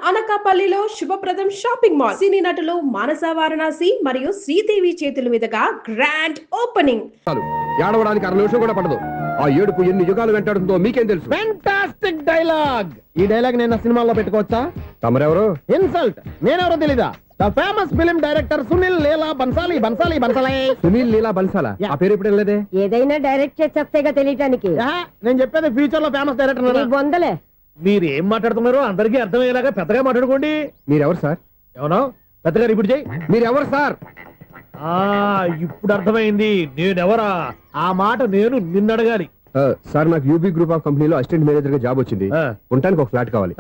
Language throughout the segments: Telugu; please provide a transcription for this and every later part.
అనకాపల్లిలో శుభప్రదం షాపింగ్ మాల్. సినీ నటులు మానస వారణాసి మరియు శ్రీదేవి చేతుల మీదుగా గ్రాండ్ ఓపెనింగ్. ఏడవడానికి 6 నిమిషం కూడా పడదు. ఆ ఏడుపు ఎన్ని యుగాలు వెంటాడుతుందో మీకేం తెలుసు? Fantastic dialogue. ఈ డైలాగ్ నేను సినిమాలో పెట్టుకోవచ్చా? తమరెవరు? ఇన్సల్ట్. నేనెవరో తెలీదా? The famous film director Sunil Leela Bhansali. Sunil Leela బన్సాలా? ఆ పేరు ఇప్పుడు లేదే. ఏదైనా డైరెక్ట్ చేసేస్తేగా తెలియటానికి. నేను చెప్పేది ఫ్యూచర్ లో ఫేమస్ డైరెక్టర్. బొందలే. మీరు ఏం మాట్లాడుతున్నారో అందరికీ అర్థమయ్యేలాగా పెద్దగా మాట్లాడుకోండి. మీరెవరు సార్? ఎవరో పెద్దగా రిపీట్ చేయి. మీరెవరు సార్? ఇప్పుడు అర్థమైంది నేనెవరా. ఆ మాట నేను నిన్ను అడగాలి. సార్, నాకు యూబీ గ్రూప్ ఆఫ్ కంపెనీలో అసిస్టెంట్ మేనేజర్ గా జాబ్ వచ్చింది. ఉండటానికి ఒక ఫ్లాట్ కావాలి.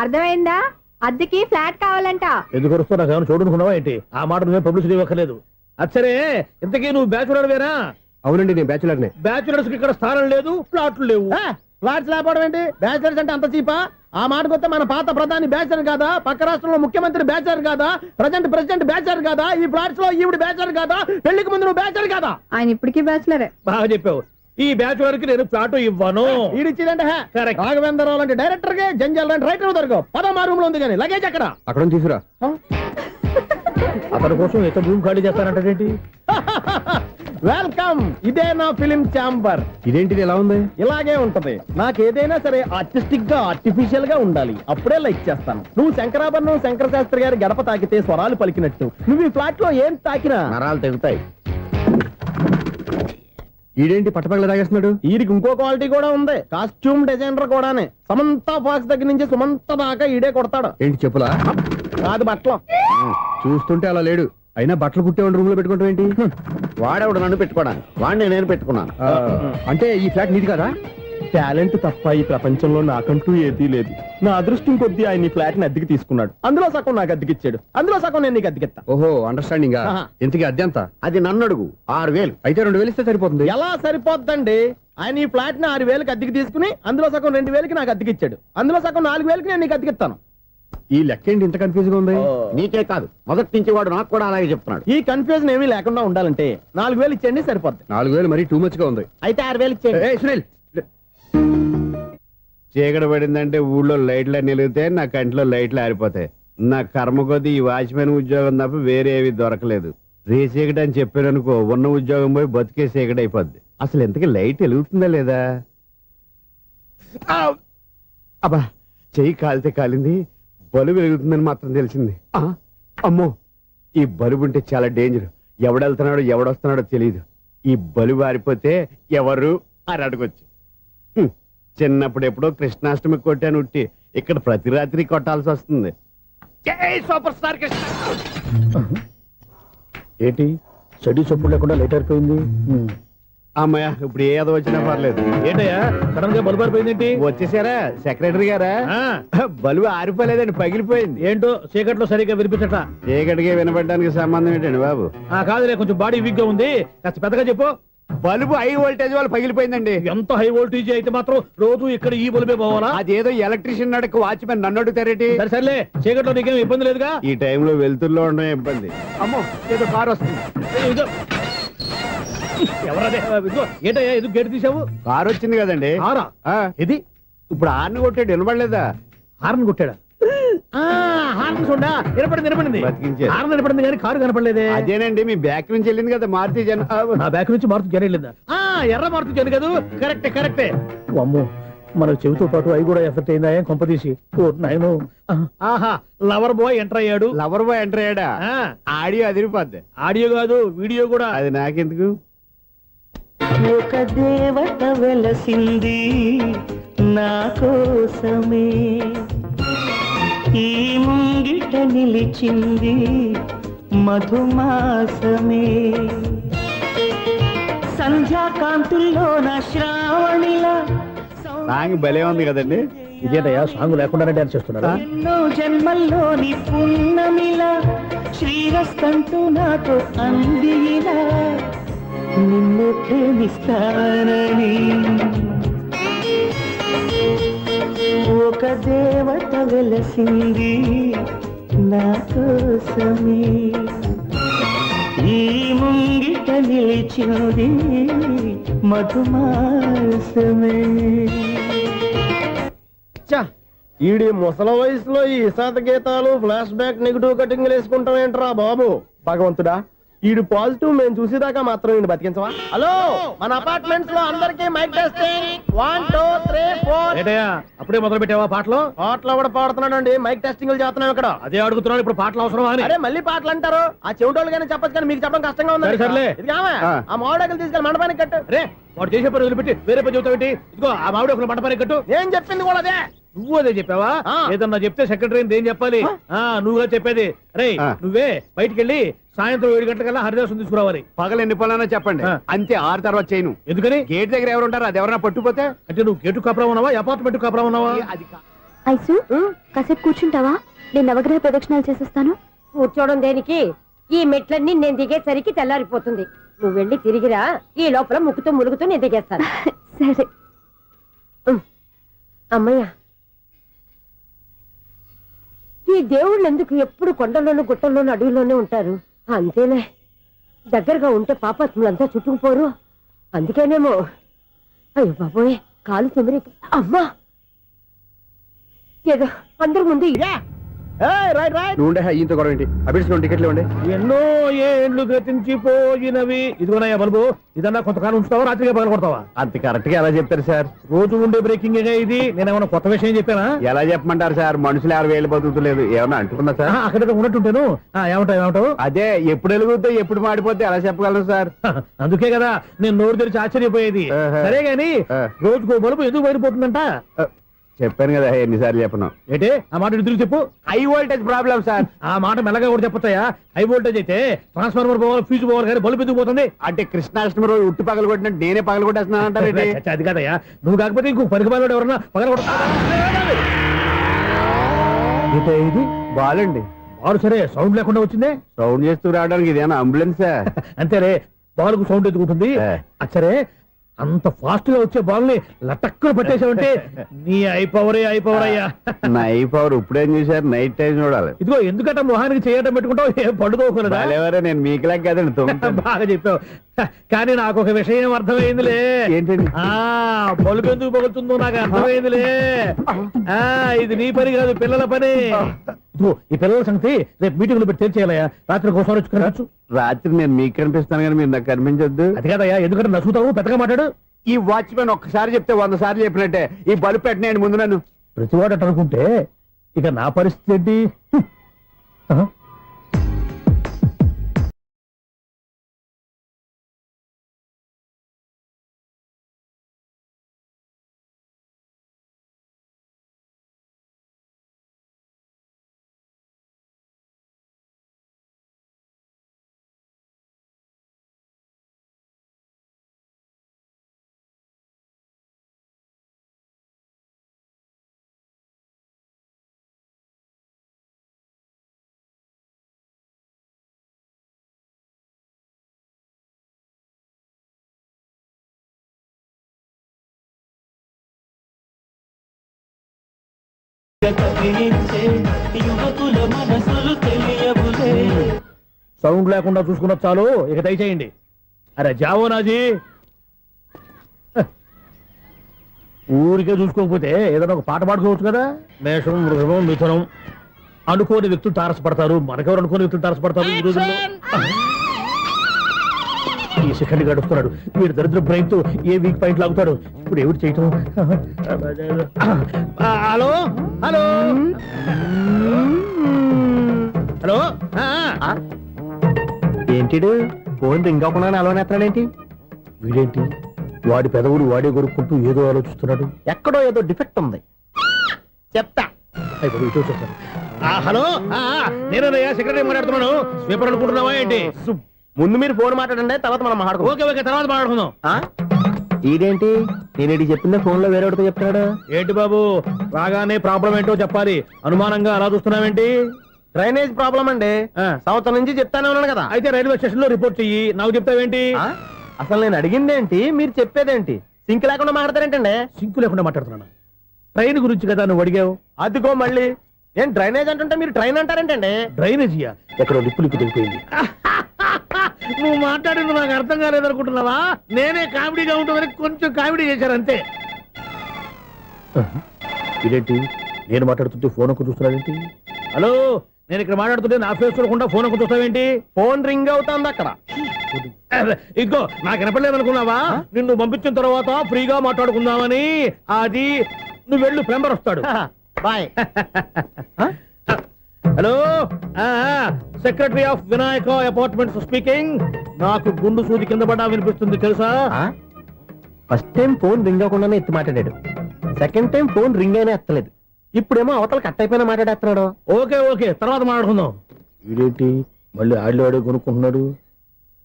అర్థమైందా? అద్దెకి ఫ్లాట్ కావాలంట. ఎందుకు వస్తా? నాకు ఏమైనా చూడనుకున్నావా ఏంటి? ఆ మాట నువ్వే పబ్లిసిటీ ఇవ్వక్కర్లేదు. అచ్చరే, ఇంతకీ నువ్వు బ్యాచులర్ వేరా? అవునండి, నేను బ్యాచులర్నే. బ్యాచులర్స్ కి ఇక్కడ స్థానం లేదు, ఫ్లాట్లు లేవు. ఫ్లాట్స్ లేకపోవడం ఏంటి? బ్యాచులర్స్ అంటే అంత చీపా? ఆ మాటకొస్తే మన పాత ప్రధాని బ్యాచులర్ కాదా? పక్క రాష్ట్రంలో ముఖ్యమంత్రి బ్యాచులర్ కాదా? ప్రెసిడెంట్ బ్యాచులర్ కాదా? ఈ ఫ్లాట్స్ లో ఈవిడ బ్యాచులర్ కాదా? పెళ్లికి ముందు నువ్వు బ్యాచులర్ కాదా? ఆయన ఇప్పటికీ బ్యాచులరే. బాగా చెప్పావు. ఈ బ్యాచులర్ కి నేను ఫ్లాట్ ఇవ్వను. ఈడిచ్చిందంటే రాఘవేంద్రరావు లాంటి డైరెక్టర్ కి జంజల్ లాంటి రైటర్ దొరకవు. 10 రూమ్ లో ఉంది కానీ లగేజ్ అక్కడ. అక్కడ తీసుకురా. అతని కోసం ఎంత రూమ్ ఖాళీ చేస్తానంటే వెల్కమ్. ఇదే నా ఫిలిం ఛాంబర్. ఇదేంటిది ఎలా ఉంది? ఇలాగే ఉంటది. నాకు ఏదైనా సరే ఆర్టిస్టిక్ గా ఆర్టిఫిషియల్ గా ఉండాలి. అప్పుడే లైక్ చేస్తాను. నువ్వు శంకరాభరణం శంకర శాస్త్రి గారి గడప తాకితే స్వరాలు పలికినట్టు నువ్వు ఈ ఫ్లాట్ లో ఏం తాకినా నరాలు తెగుతాయి. ఈడేంటి పట్టపగల తాగేస్తున్నాడు? వీడికి ఇంకో క్వాలిటీ కూడా ఉంది. కాస్ట్యూమ్ డిజైనర్ కూడానే. సమంత ఫాక్స్ దగ్గర నుంచి సుమంత దాకా ఈడే కొడతాడు. ఏంటి చెప్పులా? కాదు, బట్టలు. చూస్తుంటే అలా లేడు. అయినా బట్టలు కుట్టేవాడు రూమ్ లో పెట్టుకుంటాం ఏంటి? వాడేవాడు నన్ను పెట్టుకోవడానికి. వాడిని నేను పెట్టుకున్నాను. అంటే ఈ ఫ్లాట్ నీది కదా? టాలెంట్ తప్ప ఈ ప్రపంచంలో నాకంటూ ఏదీ లేదు. నా అదృష్టం కొద్దీ ఆయన ఈ ఫ్లాట్ ని అద్దెకి తీసుకున్నాడు. అందులో సగం నాకు అద్దెకిచ్చాడు. అందులో సగం నేను నీకు అద్దెకిస్తా. ఓహో, అండర్స్టాండింగ్. ఇంతకీ అద్దె ఎంత? అది నన్ను అడుగు. 6000. అయితే 2000 ఇస్తే సరిపోతుంది. ఎలా సరిపోద్దండి? ఆయన ఈ ఫ్లాట్ ని 6000కి అద్దెకి తీసుకుని అందులో సగం 2000కి నాకు అద్దెకిచ్చాడు. అందులో సగం 4000కి నేను నీకు అద్దెకిస్తాను. ఈ లెక్క ఏంటి ఇంత కన్ఫ్యూజ్ గా ఉంది? నీకే కాదు, మొదటి నుంచి వాడు నాకు కూడా అలాగే చెప్తున్నాడు. ఈ కన్ఫ్యూజన్ ఏమీ లేకుండా ఉండాలంటే 4000 ఇచ్చేయండి, సరిపోద్ది. 4000 మరీ టూ మచ్ గా ఉంది. అయితే 6000 ఇచ్చేయండి. సునీల్, చీకటి పడిందంటే ఊళ్ళో లైట్లు నిలిగితే నా కంటిలో లైట్లు ఆరిపోతాయి. నా కర్మ కొద్దీ ఈ వాచ్మెన్ ఉద్యోగం తప్ప వేరే ఏవి దొరకలేదు. రేచీకటి అని చెప్పారనుకో, ఉన్న ఉద్యోగం పోయి బతికే చీకటి అయిపోద్ది. అసలు ఇంతకీ లైట్ వెలుగుతుందా లేదా? అబ్బా, చెయ్యి కాలితే కాలింది. బలుబు వెలుగుతుందని మాత్రం తెలిసింది. అమ్మో, ఈ బలుబు ఉంటే చాలా డేంజర్. ఎవడెళ్తున్నాడో ఎవడొస్తున్నాడో తెలియదు. ఈ బలుబు ఆరిపోతే ఎవరు అని అడగొచ్చు. చిన్నప్పుడు ఎప్పుడో కృష్ణాష్టమి కొట్టాను ఉట్టి. ఇక్కడ ప్రతి రాత్రి కొట్టాల్సి వస్తుంది. Super star Krishna. ఏంటి చెడు చప్పుడు లేకుండా లేట్ అయిపోయింది? అమ్మయ్య, ఇప్పుడు ఏదో వచ్చినా పర్లేదు. ఏంటయ్యా సడన్ గా బల్బు ఆరిపోయింది? వచ్చేసారా సెక్రటరీ గారా? బలుబు ఆరిపోలేదండి, పగిలిపోయింది. ఏంటో చీకట్లో సరిగ్గా వినిపించట. చీకటిగా వినపడడానికి సంబంధం ఏంటండి బాబు? కాదులే, కొంచెం బాడీ వీక్ గా ఉంది. కాస్త పెద్దగా చెప్పు. బల్బు హై వోల్టేజ్ వాళ్ళు పగిలిపోయిందండి. ఎంత హై వోల్టేజ్ అయితే మాత్రం రోజు ఇక్కడ ఈ బల్బే పోవాలా? అదేదో ఎలక్ట్రీషియన్ నడక వాచ్మెన్ నన్ను అడుగుతారేటి? సర్లే, చీకట్లో నీకేం ఇబ్బంది లేదుగా? ఈ టైంలో వెళ్తుల్లో ఉండడం ఇబ్బంది. అమ్మో, ఏదో కారు వస్తుంది. ఎవరదే? ఏంటయ్యా ఇది గేట్ తీసావు? కారు వచ్చింది కదండి. కారా? ఇది ఇప్పుడు హార్న్ కొట్టాడు, వినపడలేదా? హార్న్ కొట్టాడా? హార్న్ చూడా వినపడింది. హార్న్ వినపడింది కానీ కారు కనపడలేదే. అదేనండి, మీ బ్యాక్ నుంచి వెళ్ళింది కదా మారుతి జన. నా బ్యాక్ నుంచి మారుతి జన వెళ్ళిందా? ఎర్ర మారుతి జన కదా? కరెక్టే. అమ్మో, మన చెవితో పాటు అవి కూడా ఎఫెక్ట్ అయిందా? కొంపదీసి లవర్ బాయ్ ఎంటర్ అయ్యాడు. లవర్ బాయ్ ఎంటర్ అయ్యాడా? ఆడియో అదిరిపోద్ది. ఆడియో కాదు, వీడియో కూడా. అది నాకెందుకు? ఒక దేవత వెలసింది నా కోసమే, ఈ ముంగిట నిలిచింది మధుమాసమే, సంధ్యాకాంతుల్లో నా శ్రావణిలా. సాంగ్ భలే ఉంది కదండి. ఇదేటయ్యా సాంగ్ లేకుండానే డాన్స్ చేస్తున్నారా? ఎన్నో జన్మల్లోని పున్నమిలా శ్రీరస్తంటూ నాతో అందిలా, నిన్ను ప్రేమిస్తానని ఒక దేవత వెలసింది నా కోసమే, ఈ ముంగిట నిలిచింది మధుమాసమే. ఈడి ముసల వయసులో ఈ ఇసాత గీతాలు ఫ్లాష్ బ్యాక్ నెగిటివ్ కటింగ్ వేసుకుంటాం ఏంట్రా బాబు భగవంతుడా ఈడు పాజిటివ్ మేము చూసేదాకా మాత్రం ఈయన బతికించవా. హలో మన అపార్ట్మెంట్స్ లో అందరికీ మైక్ టెస్టింగ్ 1 2 3 4 అప్పుడే మొదలు పెట్టావా పాటలు? పాటలు కూడా పాడుతున్నాడు అండి, మైక్ టెస్టింగ్ చేస్తున్నాం ఇక్కడ. అదే అడుగుతున్నాను, ఇప్పుడు పాటలు అవసరమా అని. అరే మళ్ళీ పాటలు అంటారు, ఆ చెవిటోళ్ళు కానీ చెప్పచ్చు కానీ మీకు చెప్పడం కష్టంగా ఉంది. సర్లే. ఇది ఆమె, ఆ మామిడాకులు తీసుకెళ్ళి మండపానికి కట్టు. రే వాడు చేసే పని వదిలిపెట్టి వేరే పని చెబుతావేంటి? ఇదిగో ఆ మామిడి ఒక మంటపానికి కట్టు. ఏం చెప్పింది కూడా అదే. నువ్వు అదే చెప్పావా? ఆ. ఏదన్నా చెప్తే సెక్రటరీ ఏం చెప్పాలి? నువ్వుగా చెప్పేది. రే నువ్వే బయటికి వెళ్ళి సాయంత్రం 7 గంటలకల్లా హరిదాసం తీసుకురావాలి. పగలు ఎన్ని పనులన్నా చెప్పండి, అంతే 6 తర్వాత చేయను. ఎందుకని? గేట్ దగ్గర ఎవరు ఉంటారు, అది ఎవరైనా పట్టుపోతే. అంటే నువ్వు గేటు కాపురం ఉన్నావా, అపార్ట్మెంట్ కాపురం ఉన్నావా? అది ఐసు కాసేపు కూర్చుంటావా? నేను నవగ్రహ ప్రదక్షిణాలు చేసేస్తాను. కూర్చోవడం దేనికి? ఈ మెట్లన్నీ నేను దిగేసరికి తెల్లారిపోతుంది. నువ్వు వెళ్ళి తిరిగిరా, ఈ లోపల ముక్కుతూ ములుగుతూ నేను దిగేస్తాను. సరే. అమ్మయ్య, ఈ దేవుళ్ళు ఎందుకు ఎప్పుడు కొండల్లోనూ గుట్టల్లోనూ అడవిలోనే ఉంటారు? అంతేలే, దగ్గరగా ఉంటే పాపాత్ములంతా చుట్టుకుపోరు. అందుకేనేమో. అయ్యో బాబోయ్, కాలు చెమిరి. అమ్మా, ఏదో అందరి ముందు రైట్ రైట్ నువ్వు ఉండే ఈయంతో గొడవ ఏంటి? అభిడ్స్ టికెట్లు ఇవ్వండి. ఎన్నో ఏండ్లు గతించిపోయినవి. ఇదిగోనయ్యా బల్బు, ఇదన్నా కొంతకాలం ఉంచుతావా, రాత్రిగా పగల కొడతావా? అంత కరెక్ట్ గా ఎలా చెప్తారు సార్? రోజు ఉండే బ్రేకింగ్ ఇది. నేనేమన్నా కొత్త విషయం చెప్పానా? ఎలా చెప్పమంటారు సార్? మనుషులు 60 వేలు బతుకుతలేదు, ఏమన్నా అంటున్నా సార్? అక్కడ ఉన్నట్టుంటాను. ఏమంటావు? అదే ఎప్పుడు వెలుగుతో ఎప్పుడు మాడిపోతే ఎలా చెప్పగలరు సార్? అందుకే కదా నేను నోరు తెరిచి ఆశ్చర్యపోయేది. సరే గాని రోజుకో బలుపు ఎందుకు బయటపోతుందంట? చెప్పాను కదా ఎన్నిసార్లు చెప్పను. ఏంటే ఆ మాట ఎదురు చెప్పు. High voltage problem sir. ఆ మాట మెల్లగా కూడా చెప్పొచ్చాయా? హై వోల్టేజ్ అయితే ట్రాన్స్ఫార్మర్ పోవాలి, ఫ్యూజ్ పోవాలి, కానీ బల్బు ఎందుకు పోతుంది? అంటే కృష్ణాష్టమి రోజు ఉట్టి పగలు కొట్టినట్టు నేనే పగలు కొట్టేస్తున్నాను అంటారు. అది కాదయ్యా, నువ్వు కాకపోతే ఇంకో పనికి బాగా ఎవరన్నా పగల ఇది బాలండి. బాలు సరే సౌండ్ లేకుండా వచ్చిందే. సౌండ్ చేస్తూ రావడానికి ఇదేనా అంబులెన్స్? అంతేలే, బాలుకు సౌండ్ ఎదుగుతుంది. సరే అంత ఫాస్ట్ గా వచ్చే బాల్ ని లటక్కులు పట్టేసావంటే నీ ఐపవర్ అయ్యా. నై పవర్ ఇప్పుడేం చూసారు? నైట్ టైం చూడాలి. ఇదిగో ఎందుకంటే మొహానికి చేయటం పెట్టుకుంటావు, ఏం పండుకోకూడదా? ఎవరే నేను మీకులా కదండి. బాగా చెప్పావు. కానీ నాకు ఒక విషయం అర్థమైందిలే. ఏంటండి? బలుపు ఎందుకు పగులుతుందో నాకు అర్థమైందిలే. ఇది నీ పని కాదు, పిల్లల పని. ఈ పిల్లల సంగతి రేపు మీటింగ్ లో పెట్టి తెలిసేయాలయ్యా. రాత్రి ఒకసారి వచ్చి కనవచ్చు. రాత్రి నేను మీకు కనిపిస్తాను కానీ మీరు నాకు కనిపించొద్దు. అది కాదయ్యా, ఎందుకంటే నచ్చుతావు, పెద్దగా మాట్లాడు. ఈ వాచ్మెన్ ఒక్కసారి చెప్తే 100 సార్లు చెప్పినట్టే. ఈ బల్బు పెట్టినాయండి ముందు నన్ను. ప్రతివాడు అట్ట అనుకుంటే ఇక నా పరిస్థితి ఏంటి? యువకుల మనసులు తెలియవులే. సౌండ్ లేకుండా చూసుకున్న చాలు, ఇక దయచేయండి. అరే జావో నాజీ, ఊరికే చూసుకోకపోతే ఏదైనా ఒక పాట పాడుకోవచ్చు కదా. మేషం, వృషభం, మిథునం అనుకోని వ్యక్తులు తారసపడతారు. మనకెవరు అనుకోని వ్యక్తులు తారసపడతారు ఈ రోజుల్లో? ఈ సెకండ్ గడుపుతున్నాడు వీడు దరిద్ర బ్రెయిన్ తో. ఏ వీక్ పాయింట్ లాగుతాడు ఇప్పుడు? ఏమిటి చేయటం? Hello hello hello. ఏంటిడు ఫోన్ రింగ్ అవ్వకుండా అలవనేస్తాడేంటి? వీడేంటి వాడి పెదవులు వాడే కొరుక్కుంటూ ఏదో ఆలోచిస్తున్నాడు. ఎక్కడో ఏదో డిఫెక్ట్ ఉంది, చెప్తా. హలో, నేనయ్యా సెక్రటరీ మాట్లాడుతున్నాను. స్వీపర్ అనుకుంటున్నావా ఏంటి? ముందు మీరు ఫోన్ మాట్లాడండి, తర్వాత మనం మాట్లాడుకో. ఓకే ఓకే, తర్వాత మాట్లాడుకుందాం. ఇదేంటి నేను చెప్పిందే ఫోన్ లో వేరే ఒకటి చెప్తాడు. ఏంటి బాబు, రాగానే ప్రాబ్లం ఏంటో చెప్పాలి. అనుమానంగా అలా చూస్తున్నావేంటి? డ్రైనేజ్ ప్రాబ్లం అండి. సంవత్సరం నుంచి చెప్తానే ఉన్నాను కదా. అయితే రైల్వే స్టేషన్ లో రిపోర్ట్ చెయ్యి. నాకు చెప్తావేంటి? అసలు నేను అడిగిందేంటి, మీరు చెప్పేదేంటి? సింక్ లేకుండా మాట్లాడతారేంటండి? సింకు లేకుండా మాట్లాడుతున్నాను. ట్రైన్ గురించి కదా నువ్వు అడిగావు. అదిగో మళ్ళీ నేను డ్రైనేజ్ అంటుంటే మీరు ట్రైన్ అంటారేంటండి? డ్రైనేజీయా? ఎక్కడో లిప్పు దిగిపోయింది. నువ్వు మాట్లాడింది నాకు అర్థం కాలేదనుకుంటున్నావా? నేనే కామెడీగా ఉంటుందని కొంచెం కామెడీ చేశారు అంతే. ఇదేంటి నేను మాట్లాడుతుంటే ఫోన్ ఒక్క చూస్తున్నావేంటి? హలో, నేను ఇక్కడ మాట్లాడుతుంటే నా ఫేస్ చూడకుండా ఫోన్ ఒక్క చూస్తావేంటి? ఫోన్ రింగ్ అవుతుంది అక్కడ. ఇదిగో నాకు వినపడలేదు అనుకున్నావా? నిన్ను పంపించిన తర్వాత ఫ్రీగా మాట్లాడుకుందామని. అది నువ్వు వెళ్ళు, ప్లంబర్ వస్తాడు. Bye. Hello, secretary of Vinayaka apartments speaking. నాకు గుండు సూది కింద పడ్డా వినిపిస్తుంది తెలుసా? ఫస్ట్ టైం ఫోన్ రింగ్ అవ్వకుండానే ఎత్తి మాట్లాడాడు. సెకండ్ టైం ఫోన్ రింగ్ అయినా ఎత్తలేదు. ఇప్పుడేమో అవతల కట్ అయిపోయినా మాట్లాడేస్తున్నాడు. ఓకే ఓకే, తర్వాత మాట్లాడుకుందాం. వీడేంటి మళ్ళీ ఆడిలో కొనుక్కుంటున్నాడు?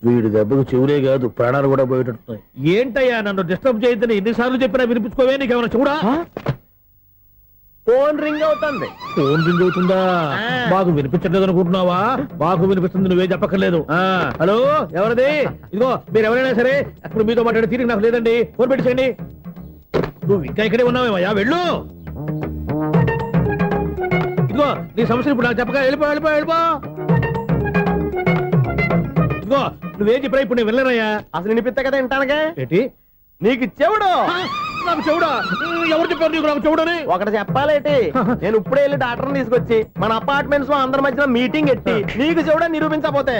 వీడి దెబ్బకు చెవులే కాదు, ప్రాణాలు కూడా పోయేటట్టున్నాయి. ఏంటయ్యా నన్ను డిస్టర్బ్ చేయొద్దని ఎన్నిసార్లు చెప్పినా వినిపించుకోవే. నీకేమైనా చూడా? ఫోన్ రింగ్ అవుతుంది. ఫోన్ రింగ్ అవుతుందా? మాకు వినిపించట్లేదు అనుకుంటున్నావా? మాకు వినిపిస్తుంది, నువ్వే చెప్పక్కర్లేదు. హలో, ఎవరిది? ఇదిగో మీరు ఎవరైనా సరే అప్పుడు మీతో మాట్లాడే తీరిక నాకు లేదండి. ఫోన్ పెట్టేసేయండి. నువ్వు ఇంకా ఇక్కడే ఉన్నావేమయ్యా, వెళ్ళు. ఇదిగో నీ సమస్యలు ఇప్పుడు నాకు చెప్పక వెళ్ళిపో వెళ్ళిపో వెళ్ళిపో. ఇదిగో నువ్వేం చెప్పరా ఇప్పుడు నేను వెళ్ళానయ్యా. అసలు వినిపిస్తా కదా వింటానగా. ఏంటి నీకు చెవుడు? నాకు చెవుడా? ఎవరు చెప్పారు నీకు నాకు చెవుడని? ఒకటి చెప్పాలేటి, నేను ఇప్పుడే వెళ్ళి డాక్టర్ తీసుకొచ్చి మన అపార్ట్మెంట్స్ లో అందరి మధ్యన మీటింగ్ ఎట్టి నీకు చెవుడా నిరూపించకపోతే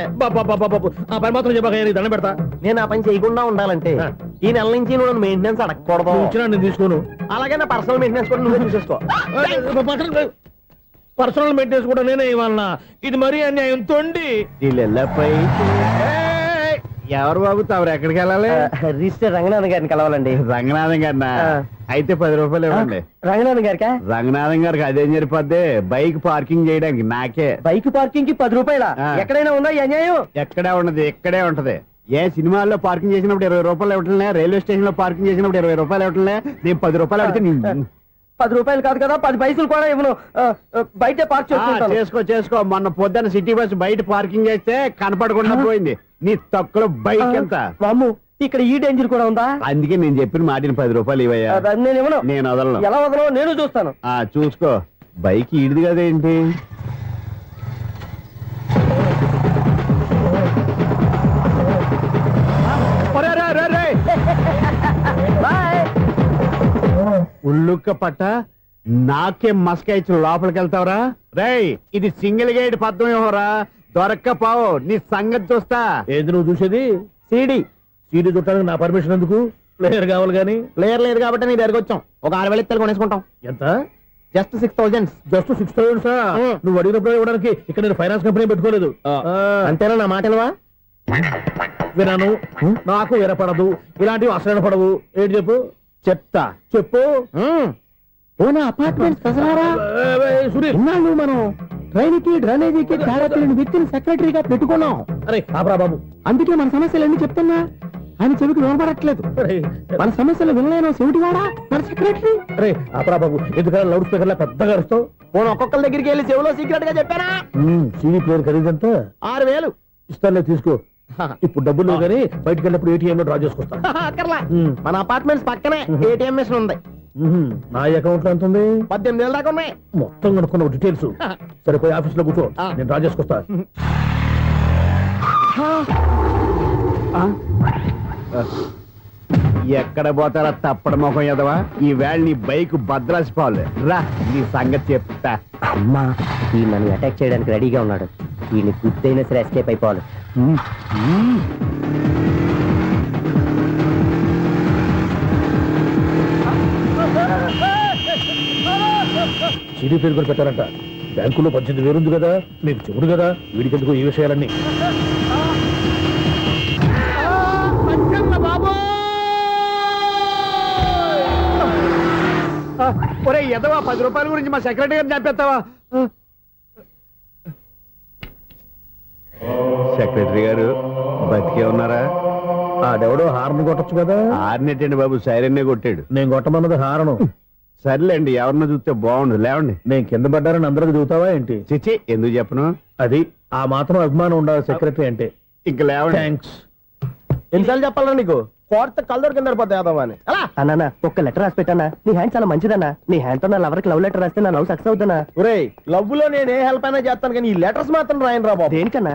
ఆ పని మాత్రం చెప్పక నీ దండం పెడతా. నేను ఆ పని చేయకుండా ఉండాలంటే ఈ నెల నుంచి నువ్వు మెయింటెనెన్స్ అడగకూడదు. నువ్వు ఇచ్చినా నేను తీసుకోను. అలాగే నా పర్సనల్ మెయింటెనెన్స్ కూడా నువ్వే చూసేసుకో. పర్సనల్ మెయింటెనెన్స్ కూడా నేనే ఇవ్వాలన్నా? ఇది మరీ అన్యాయం తోండి. ఎవరు బాబు తమరు ఎక్కడికి వెళ్ళాలి? రిజిస్టర్ రంగనాథన్ గారిని కలవాలండి. రంగనాథం గారినా? అయితే 10 రూపాయలు ఇవ్వండి. రంగనాథన్ గారికా? రంగనాథం గారికి అదేం సరిపోద్ది, బైక్ పార్కింగ్ చేయడానికి నాకే. బైక్ పార్కింగ్ కి 10 రూపాయల? ఎక్కడైనా ఉందా ఈ అన్యాయం? ఎక్కడే ఉండదు, ఇక్కడే ఉంటది. ఏ సినిమాల్లో పార్కింగ్ చేసినప్పుడు 20 రూపాయలు ఇవ్వట్లే, రైల్వే స్టేషన్ లో పార్కింగ్ చేసినప్పుడు 20 రూపాయలు ఇవ్వట్లే. నేను 10 రూపాయలు అడిగితే 10 రూపాయలు కాదు కదా, 10 పైసలు కూడా ఇవ్వను. బయట పార్క్ చేసుకో చేసుకో. మొన్న పొద్దున్న సిటీ బస్ బయట పార్కింగ్ చేస్తే కనపడకుండా పోయింది. నీ తక్కువ బైక్ ఎంత? మాము ఇక్కడ ఈ డేంజర్ కూడా ఉందా? అందుకే నేను చెప్పిన మాటిని 10 రూపాయలు ఇవ్వయ్యా. నేను ఇవ్వను. నేను వదలను. ఎలా వదలను నేను చూస్తాను. చూసుకో. బైక్ ఈడిది కదేంటి? ఉల్లుక్క పట్ట నాకే మస్క ఇచ్చిన లోపలికి వెళ్తావరా? రేయ్, ఇది సింగిల్ గేట్ పద్మం ఇవ్వరా? దొరక్కపోవు, నీ సంగతి చూస్తా. ఏది నువ్వు చూసేది? సీడీ. సీడీ చుట్టానికి నా పర్మిషన్ ఎందుకు? ప్లేయర్ కావాలి గానీ. ప్లేయర్ లేదు కాబట్టి నీ దగ్గరకు వచ్చాం. ఒక 6,000 ఇత్తలు కొనేసుకుంటాం. ఎంత? జస్ట్ 6,000. Just 6,000 sir? నువ్వు అడిగినప్పుడు ఇవ్వడానికి ఇక్కడ నేను ఫైనాన్స్ కంపెనీ పెట్టుకోలేదు. అంతేనా నా మాటలవా? వినాను, నాకు వినపడదు, ఇలాంటివి అసలు పడవు. ఏంటి చెప్పు? చెప్తా. చెప్పు. అపార్ట్మెంట్స్ సునీల్, ఇన్నాళ్ళు మనం ట్రైన్కి డ్రైనేజీకి తేడా తెలియని వ్యక్తిని సెక్రటరీగా పెట్టుకున్నాం. అరే ఆపరా బాబు. అందుకే మన సమస్యలు ఎన్ని చెప్తున్నా ఆయన చెవికి వినపడట్లేదు. మన సమస్యలు వినలేను చెవిటి వాడా మన సెక్రటరీ. అరే ఆపరా బాబు, ఎందుకంటే లౌడ్ స్పీకర్ లా పెద్దగా అరుస్తావు. పోను ఒక్కొక్కరి దగ్గరికి వెళ్ళి చెవిలో సీక్రెట్ గా చెప్పానా? CD player ఖరీదంతా 6,000. ఇస్తానులే, తీసుకో. ఇప్పుడు డబ్బులు లేవు కానీ బయటకు వెళ్ళినప్పుడు ఏటీఎం లో డ్రా చేసుకొస్తా. అక్కర్లా, మన అపార్ట్మెంట్స్ పక్కనే ఏటీఎం మిషన్ ఉంది. నా అకౌంట్ లో ఎంత ఉంది? 18,000 దాకా ఉన్నాయి. మొత్తం కనుక్కున్న డీటెయిల్స్ సరిపోయి ఆఫీస్ లో కూర్చో, నేను డ్రా చేసుకొస్తా. ఎక్కడ పోతారా తప్పడ మొఖం ఎదవా? ఈ వేళ నీ బైక్ భద్రాసిపోవాలి. రా, నీ సంగతి చెప్తా. అమ్మా, ఈ నన్ను అటాక్ చేయడానికి రెడీగా ఉన్నాడు. ఈయన గుర్తైనా సరే ఎస్కేప్ అయిపోవాలి. సీడీ ప్లేయర్ కూడా పెట్టారంట. బ్యాంకులో 18,000 ఉంది కదా, మీకు చెబుడు కదా, వీడికెందుకు ఈ విషయాలన్నీ? ఒరే ఎదవా, 10 రూపాయల గురించి మా సెక్రటరీ గారిని చంపేస్తావా? సెక్రటరీ గారు బతికే ఉన్నారా? ఆడెవడో హార్న్ కొట్టచ్చు కదా. ఆరినట్టండి బాబు, సైరన్నే కొట్టాడు. నేను కొట్టమన్నది హారను. సర్లేండి, ఎవరినో చూస్తే బాగుండు. లేవండి. నేను కింద పడ్డారని అందరికి చూతావా ఏంటి? చిచ్చి, ఎందుకు చెప్పను? అది ఆ మాత్రం అభిమానం ఉండాలి సెక్రటరీ అంటే. ఇంక లేవండి. థ్యాంక్స్. ఎన్నిసార్లు చెప్పాలరా నీకు? కోర్త కళ్ళోడు కింద పోతాయి అదవని. అన్నా ఒక్క లెటర్ రాసి పెట్టానా? నీ హ్యాండ్ చాలా మంచిదన్నా. నీ హ్యాండ్ తో నా లవర్కి లవ్ లెటర్ రాస్తే నా లవ్ సక్సెస్ అవుతానా? ఒరేయ్, లవ్ లో నేను ఏ హెల్ప్ అయినా చేస్తాను, కానీ ఈ లెటర్స్ మాత్రం రాయను రా బాబు. దేనికన్నా?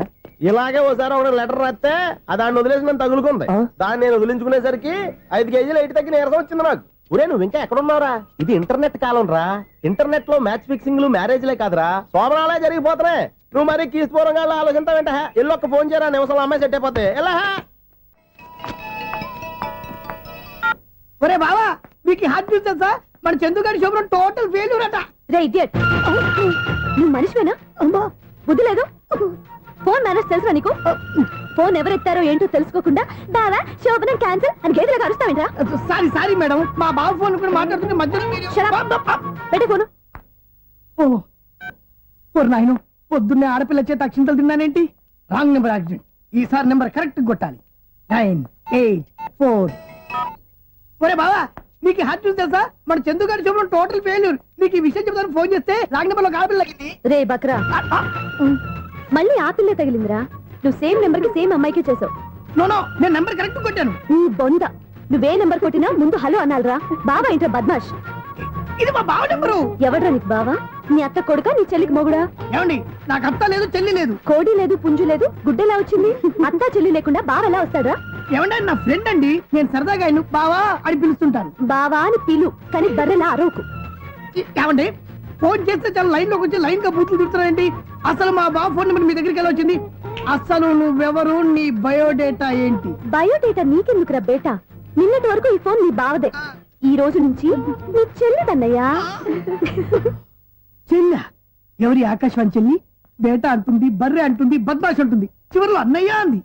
ఇలాగే ఓసారి ఒక లెటర్ రాస్తే దాన్ని వదిలేసి నన్ను తగులుకుంది. దాన్ని నేను వదిలించుకునేసరికి 5 కేజీలు ఎయిట్ తగ్గి నీరసం వచ్చింది నాకు. ఒరే నువ్వు ఇంకా ఎక్కడున్నావురా? ఇది ఇంటర్నెట్ కాలం రా. ఇంటర్నెట్ లో మ్యాచ్ ఫిక్సింగ్లు మ్యారేజ్లే కాదురా, సోమరాలే జరిగిపోతున్నాయి. నువ్వు మరి కీస్పూరంగా ఆలోచించావేంట? ఎల్లొక్క ఫోన్ చేయరా, నిమిషంలో అమ్మాయి సెట్ అయిపోతే. ఎలా? ఒరే బావా, మీకు హాట్ న్యూస్ తెలుసా? మన చందుగారి శుభ్రం టోటల్ ఫెయిల్యూర్ అట. రే ఇడియట్, నువ్వు మనిషివేనా? బుద్ధి లేదు. ఫోన్ మేనేజ్ తెలుసా నీకు? ఫోన్ ఎవరెత్తారో ఏంటో తెలుసుకోకుండా బావా శోభనం క్యాన్సిల్ అని గేదెలకు అరుస్తావేంట్రా? సారీ సారీ మేడం, మా బావ ఫోన్ కూడా మాట్లాడుతుంటే మధ్యలో పెట్టే ఫోను. ఓ నాయను, పొద్దున్నే ఆడపిల్ల చేత అక్షింతలు తిన్నానేంటి? Wrong number accident. ఈసారి నెంబర్ కరెక్ట్ కొట్టాలి. 984. ఒరే బావా, నీకు హాట్ న్యూస్ తెలుసా? మన చందుగారి శుభ్రం టోటల్ ఫెయిల్యూర్. నీకు ఈ విషయం చెప్తాను ఫోన్ చేస్తే రాంగ్ నెంబర్ లో ఆడపిల్ల తగ్గింది. రే బక్రా, మళ్ళీ ఆ పిల్లే తగిలిందిరా. నువ్వు సేమ్ నెంబర్ కి సేమ్ అమ్మాయికే చేసావు. నో నో, నేను నెంబర్ కరెక్ట్ కొట్టాను. నీ బొంద, నువ్వే నెంబర్ కొట్టినా ముందు హలో అనాలరా. బావా ఏంట్రా బద్మాష్? ఇది మా బావ నెంబరు. ఎవడ్రా నీకు బావా? నీ అత్త కొడుకా, నీ చెల్లికి మొగుడా? ఏమండి, నాకు అత్త లేదు చెల్లి లేదు. కోడి లేదు పుంజు లేదు, గుడ్డెలా వచ్చింది? అత్త చెల్లి లేకుండా బావ ఎలా వస్తాడా? ఏమండి, నా ఫ్రెండ్ అండి, నేను సరదాగా ఆయన బావా అని పిలుస్తుంటాను. బావా అని పిలు, కానీ బర్రెలా అరవకు. ఏమండి, ఫోన్ చేస్తే చాలా లైన్ లోకి వచ్చి లైన్ గా బూతులు తిడుతున్నాయండి. అసలు మా బావ ఫోన్ నెంబర్ మీ దగ్గరికి ఎలా వచ్చింది? అసలు నువ్వెవరు, నీ బయోడేటా ఏంటి? బయోడేటా నీకెందుకురా బేటా? నిన్నటి వరకు ఈ ఫోన్ నీ బావదే, ఈ రోజు నుంచి నీ చెల్లిదన్నయ్యా. చెల్లి? ఎవరి ఆకాశవాణి చెల్లి? బేటా అంటుంది, బర్రె అంటుంది, బద్మాష్ అంటుంది, చివరిలో అన్నయ్య అంది.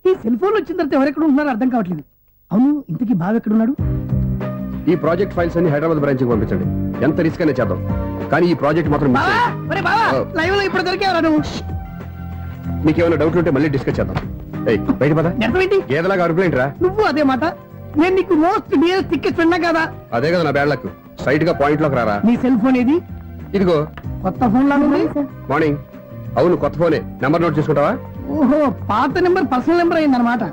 ఈ సెల్ ఫోన్ వచ్చిన తర్వాత ఎవరెక్కడ ఉంటున్నారో అర్థం కావట్లేదు. అవును, ఇంతకీ బావ ఎక్కడున్నాడు? ఈ ప్రాజెక్ట్ ఫైల్స్ అన్ని హైదరాబాద్ బ్రాంచ్ కి పంపించండి. ఎంత రిస్క్ అయినా చేద్దాం, కానీ ఈ ప్రాజెక్ట్ మాత్రం miss బావా, చేయొద్దు. ఒరే బావా, లైవ్ లో ఇప్పుడు దొరికేవరా నువ్వు? నీకేమైనా డౌట్ ఉంటే మళ్ళీ డిస్కస్ చేద్దాం. ఏయ్, బయట పద. నిజమేంటి? గేదలాగా అరుపులేంట్రా? నువ్వు అదే మాట. నేను నీకు మోస్ట్ డియరెస్ట్ టికెట్ ఫ్రెండ్ కదా. అదే కదా నా బ్యాడ్ లక్. స్ట్రైట్ గా పాయింట్ లోకి రారా. నీ సెల్ ఫోన్ ఏది? ఇదిగో. కొత్త ఫోన్ లాగా ఉంది. మార్నింగ్. అవును, కొత్త ఫోనే. నెంబర్ నోట్ చేసుకుంటావా? ఓహో, పాత నెంబర్ పర్సనల్ నెంబర్ అయిందన్నమాట.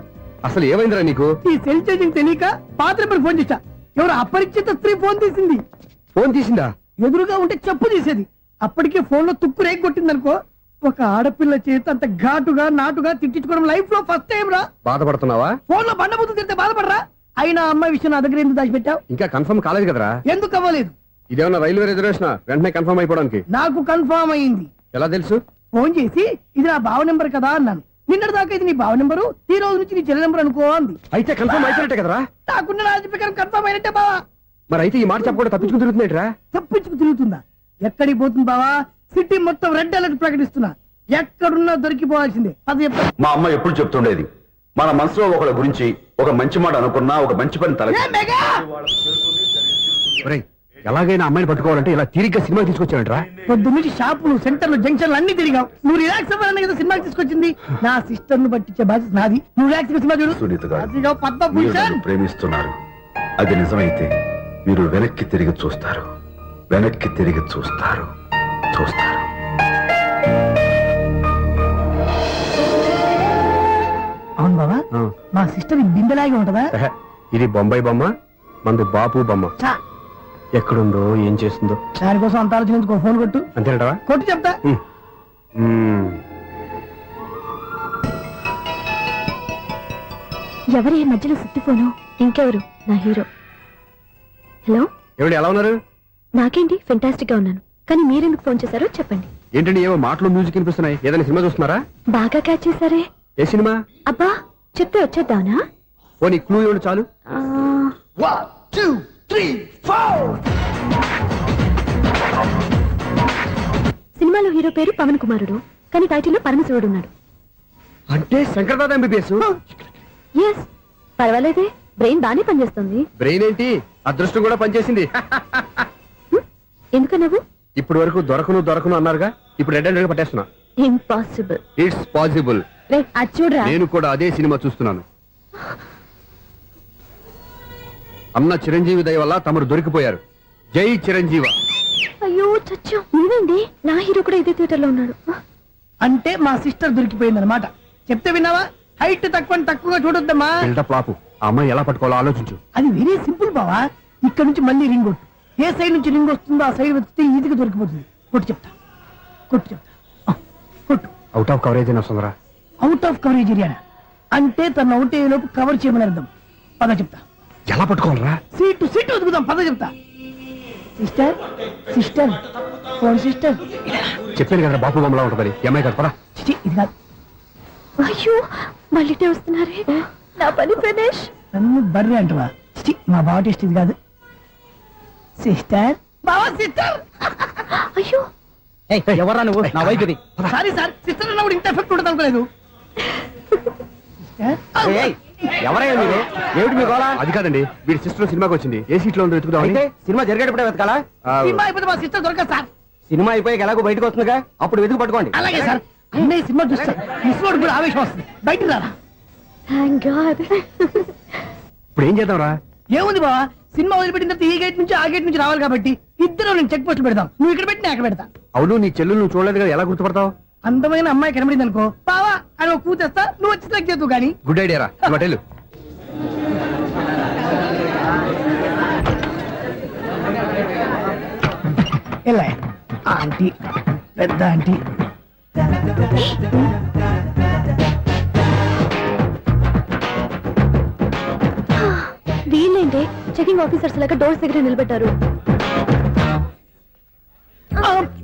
అసలు ఏమైందిరా నీకు? ఈ సెల్ చేంజింగ్ తెలియక పాత నెంబర్ ఫోన్ చేశా. ఎవరు అపరిచిత స్త్రీ ఫోన్ తీసింది. ఫోన్ తీసిందా? ఎదురుగా ఉంటే చెప్పు తీసేది. అప్పటికే ఫోన్ లో తుక్కు రేగి కొట్టిందనుకో. ఒక ఆడపిల్ల చేత అంత ఘాటుగా నాటుగా తిట్టించుకోవడం లైఫ్ లో ఫస్ట్ టైం రా. బాధపడుతున్నావా? ఫోన్ లో బండబుద్ధి తిడితే బాధపడరా? అయినా అమ్మాయి విషయం నా దగ్గర ఎందుకు దాచిపెట్టావు? ఇంకా కన్ఫర్మ్ కాలేదు కదరా. ఎందుకు అవ్వలేదు? ఇదేమన్నా రైల్వే రిజర్వేషన్? వెంటనే కన్ఫర్మ్ అయిపోవడానికి. నాకు కన్ఫర్మ్ అయింది. ఎలా తెలుసు? ఫోన్ చేసి ఇది నా బావ నెంబర్ కదా అన్నాను. నిన్నటి దాకా ఇది నీ బావ నెంబరు, ఈ రోజు నుంచి నీ చెల్లి నెంబర్ అనుకో అంది. అయితే కన్ఫర్మ్ అయిపోయినట్టే కదరా. నాకున్న రాజు ప్రకారం కన్ఫర్మ్ అయినట్టే బావా. మరి అయితే ఈ మాట చెప్పకుండా తప్పించుకుని తిరుగుతున్నట్రా? తప్పించుకు తిరుగుతుందా? ఎక్కడికి పోతుంది బావా? సిటీ మొత్తం రెడ్ అలర్ట్ ప్రకటిస్తున్నా. ఎక్కడున్నా దొరికిపోవాల్సిందే. అది చెప్తా. మా అమ్మ ఎప్పుడు చెప్తుండేది, మన మనసులో ఒకళ్ళ గురించి ఒక మంచి మాట అనుకున్నా ఒక మంచి పని తల. A mega! ఒరేయ్, ఎలాగైనా అమ్మాయిని పట్టుకోవాలంటే ఇలా తీరిగ్గా సినిమా తీసుకొచ్చావంట్రా? పొద్దు నుంచి షాపులు, సెంటర్లు, జంక్షన్లు అన్ని తిరిగావు. నువ్వు రిలాక్స్ అవ్వాలని కదా సినిమాకి తీసుకొచ్చింది. నా సిస్టర్ ను పట్టించే బాధ్యత నాది. నువ్వు రిలాక్స్ సినిమా చూడు. సునీత గారు, అదిగో పద్మ మీరు భూషణ్. నన్ను ప్రేమిస్తున్నారు. అది నిజమైతే మీరు వెనక్కి తిరిగి చూస్తారు, వెనక్కి తిరిగి చూస్తారు, చూస్తారు. అవును బావా, మా సిస్టర్ బిందెలాగే ఉంటదా? ఎహె, ఇది బొంబాయి బొమ్మ, మంది బాపు బొమ్మ. చా, ఎక్కడుందో ఏం చేస్తుందో. దానికోసం అంత ఆలోచించుకో. ఫోన్ కొట్టు. అంతేనంటావా? కొట్టు చెప్తా. ఎవరి మధ్యలో సుత్తి ఫోను? ఇంకెవరు? నా హీరో. హలో, ఏమిటి ఎలా ఉన్నారు? నాకేంటి ఫెంటాస్టిక్ గా ఉన్నాను, కానీ మీరెందుకు ఫోన్ చేశారో చెప్పండి. ఏంటండి ఏవో మాటలు మ్యూజిక్ వినిపిస్తున్నాయి? ఏదైనా సినిమా చూస్తున్నారా? బాగా క్యాచ్ చేశారే. ఏ సినిమా? అబ్బా, చెప్తే వచ్చేద్దానా? ఓ నీ క్లూ ఇవ్వండి చాలు. ఆ, 1 2 3 4. సినిమాలో హీరో పేరు పవన్ కుమారుడు, కానీ టైటిల్లో పరమశివుడు ఉన్నాడు. అంటే శంకర్దాద ఎంబీబీఎస్. ఎస్, పర్వాలేదే, బ్రెయిన్ బానే పనిచేస్తుంది. బ్రెయిన్ ఏంటి, అదృష్టం కూడా పనిచేసింది. ఎందుకన్నావు? ఇప్పటి వరకు దొరకను అన్నారుగా, ఇప్పుడు రెడ్ అండ్ పట్టేస్తున్నా. ఇంపాసిబుల్. It's possible. రే, అది చూడరా. నేను కూడా అదే సినిమా చూస్తున్నాను. అన్న చిరంజీవి దయ వల్ల తమరు దొరికిపోయారు. జై చిరంజీవ. అయ్యో చచ్చు, నీవేంటి? నా హీరో కూడా ఇదే థియేటర్ లో ఉన్నాడు. అంటే మా సిస్టర్ దొరికిపోయింది అనమాట. చెప్తే విన్నావా? హైట్ తక్కువగా చూడొద్దమ్మా. బిల్డప్ లాపు. ఆ అమ్మాయి ఎలా పట్టుకోవాలో ఆలోచించు. అది వెరీ సింపుల్ బావా. ఇక్కడ నుంచి మళ్ళీ రింగ్ కొట్టు. ఏ సైడ్ నుంచి రింగ్ వస్తుందో ఆ సైడ్ వస్తే ఈజీగా దొరికిపోతుంది. కొట్టు చెప్తా. కొట్టు. అవుట్ ఆఫ్ కవరేజ్ అయినా వస్తుందిరా. అవుట్ ఆఫ్ కవరేజ్ ఏరియా అంటే తన అవుట్ అయ్యేలోపు కవర్ చేయమని అర్థం. పద చెప్తా. ఎలా పట్టుకోవాలరా? సీటు సీటు వెతుకుదాం, పద చెప్తా. Sister sister phone sister. చెప్పాను కదా బాపు బొమ్మలా ఉంటుందని. అమ్మాయి కదా పరా. చిచి, ఇది కాదు. అయ్యో మళ్ళీ వస్తున్నారే నా పని ప్రదేశ్. నన్ను బర్రె అంటవా? చిచి, మా బావ టేస్ట్ ఇది కాదు. సిస్టర్ బావా సిస్టర్. అయ్యో ఎవరా నువ్వు? నా వైపు ఇది. సారీ సార్, సిస్టర్ అన్నప్పుడు ఇంత ఎఫెక్ట్ ఉంటుంది అనుకోలేదు. ఎవరయ్యా మీరు? ఏమిటి మీ గోళ? అది కాదండి, వీడి సిస్టర్ సినిమాకి వచ్చింది. ఏ సీట్ లో ఉందో వెతుకుదామని. అయితే సినిమా జరిగేటప్పుడే వెతకాలా? సినిమా అయిపోతే మా సిస్టర్ దొరకదు సార్. సినిమా అయిపోయి ఎలాగో బయటకు వస్తుందిగా, అప్పుడు వెతుకు పట్టుకోండి. అలాగే సార్. అన్నయ్య సినిమా చూస్తారు, మిస్ వాడు కూడా ఆవేశం వస్తుంది. బయటికి రారా. Thank God. ఇప్పుడు ఏం చేద్దాంరా? ఏముంది బావా, సినిమా వదిలిపెట్టిన తర్వాత ఈ గేట్ నుంచి ఆ గేట్ నుంచి రావాలి కాబట్టి ఇద్దరు నేను చెక్ పోస్ట్ పెడతాం. నువ్వు ఇక్కడ పెట్టి నేను అక్కడ పెడతా. అవును, నీ చెల్లెలు నువ్వు చూడలేదు కదా, ఎలా గుర్తుపడతావు? అందమైన అమ్మాయి కనబడింది అనుకో, బావా అని ఒక కూతేస్తా, నువ్వు వచ్చి సెలెక్ట్ చేద్దు కానీ. గుడ్ ఐడియా రా. హోటల్ ఎలా ఆంటీ, పెద్ద ఆంటీ. వీళ్ళేంటి చెకింగ్ ఆఫీసర్స్ లాగా డోర్స్ దగ్గర నిలబెట్టారు.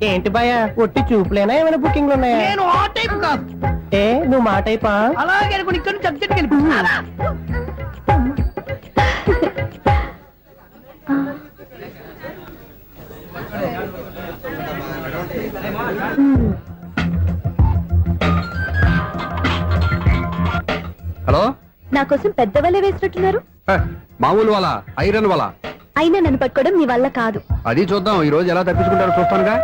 ఏంటి భయ ఒట్టి చూపులేనా, ఏమైనా బుకింగ్లు ఉన్నాయా? నేను ఆ టైప్ కాదు. ఏ నువ్వు మాట అయిపా? అలాగే అనుకుని ఇక్కడ నుంచి అర్జెంట్కి వెళ్ళిపోతున్నా. హలో. నా కోసం పెద్ద వలే వేసినట్టున్నారు. మామూలు వాళ్ళ ఐరన్ వాళ్ళ. అయినా నన్ను పట్టుకోవడం మీ వల్ల కాదు. అది చూద్దాం, ఈ రోజు ఎలా తప్పించుకుంటారో చూస్తానుగా.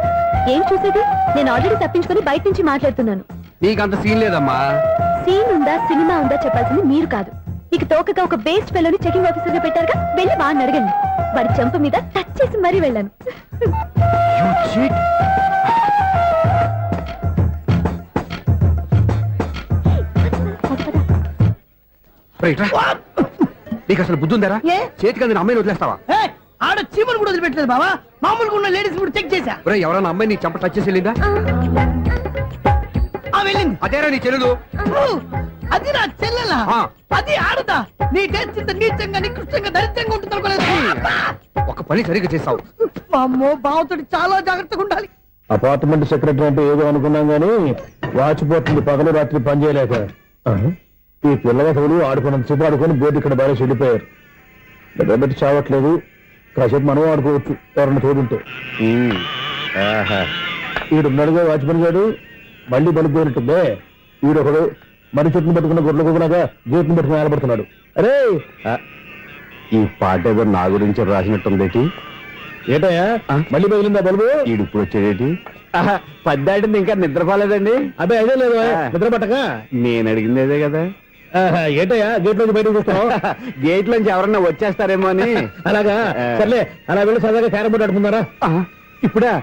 ఏం చూసేది? నేను ఆల్రెడీ తప్పించుకొని బయట నుంచి మాట్లాడుతున్నాను. నీకంత సీన్ లేదమ్మా. సీన్ ఉందా సినిమా ఉందా చెప్పాల్సింది మీరు కాదు. మీకు తోకగా ఒక బేస్ట్ ఫెలోని చెకింగ్ ఆఫీసర్ గా పెట్టారుగా, వెళ్ళి వాడిని అడగండి. వాడి చెంప మీద టచ్ చేసి మరీ వెళ్ళాను. నీకు అసలు బుద్ధి ఉందారా? ఏ? చేతికి అందిన అమ్మాయిని వదిలేస్తావా? ఏయ్, ఆడ చీమను కూడా వదిలిపెట్టలేదు బావా. మామూలుగా ఉన్న లేడీస్ కూడా చెక్ చేశా. ఒరేయ్, ఎవరైనా అమ్మాయి నీ చంప టచ్ చేసి వెళ్ళిందా? ఆ వెళ్ళింది. అదేరా నీ చెల్లెలు. ఓ, అది నా చెల్లెలా? ఆ. అది ఆడదా? నీ టేస్ట్ ఇంత నీచంగా నికృష్టంగా దరిద్రంగా ఉంటుంది అనుకోలేదు. ఒక పని సరిగ్గా చేస్తావు. అమ్మో, బావతోటి చాలా జాగ్రత్తగా ఉండాలి. అపార్ట్మెంట్ సెక్రటరీ అంటే ఏదో అనుకున్నాం గానీ వాచిపోతుంది పగలు రాత్రి పని చేయలేక. ఈ పిల్లవసలు ఆడుకున్నంతసేపు ఆడుకొని బోర్డు ఇక్కడ బాగా చెడిపోయారు. నిద్రబెట్టి చావట్లేదు, కాసేపు మనం ఆడుకోవచ్చు ఎవరన్నా తోడుంటే. ఈడున్నాడుగా వాచ్మెన్ గారు, మళ్ళీ బలిపోయినట్టుందే. ఈడొకడు మరి చెట్టును పట్టుకున్న గొడ్ల కుదలాగా గేట్ని పట్టుకుని ఆడబడుతున్నాడు. అరే ఈ పాట ఏదో నా గురించి రాసినట్టుందేటి. ఏటయ్యా మళ్ళీ బదిలిందా బల్బు? ఈడు ఇప్పుడు వచ్చేదేటి? పద్దాటింది ఇంకా నిద్రపోలేదండి. అదే అదే లేదు నిద్ర పట్టక. నేను అడిగింది అదే కదా. ఏటయ్యా గేట్ నుంచి బయటకు చూస్తావు? గేట్ లోంచి ఎవరన్నా వచ్చేస్తారేమో అని. అలాగా సర్లే, అలా వెళ్ళి సరదాగా క్యారం బోర్డు ఆడుకుందారా? ఇప్పుడా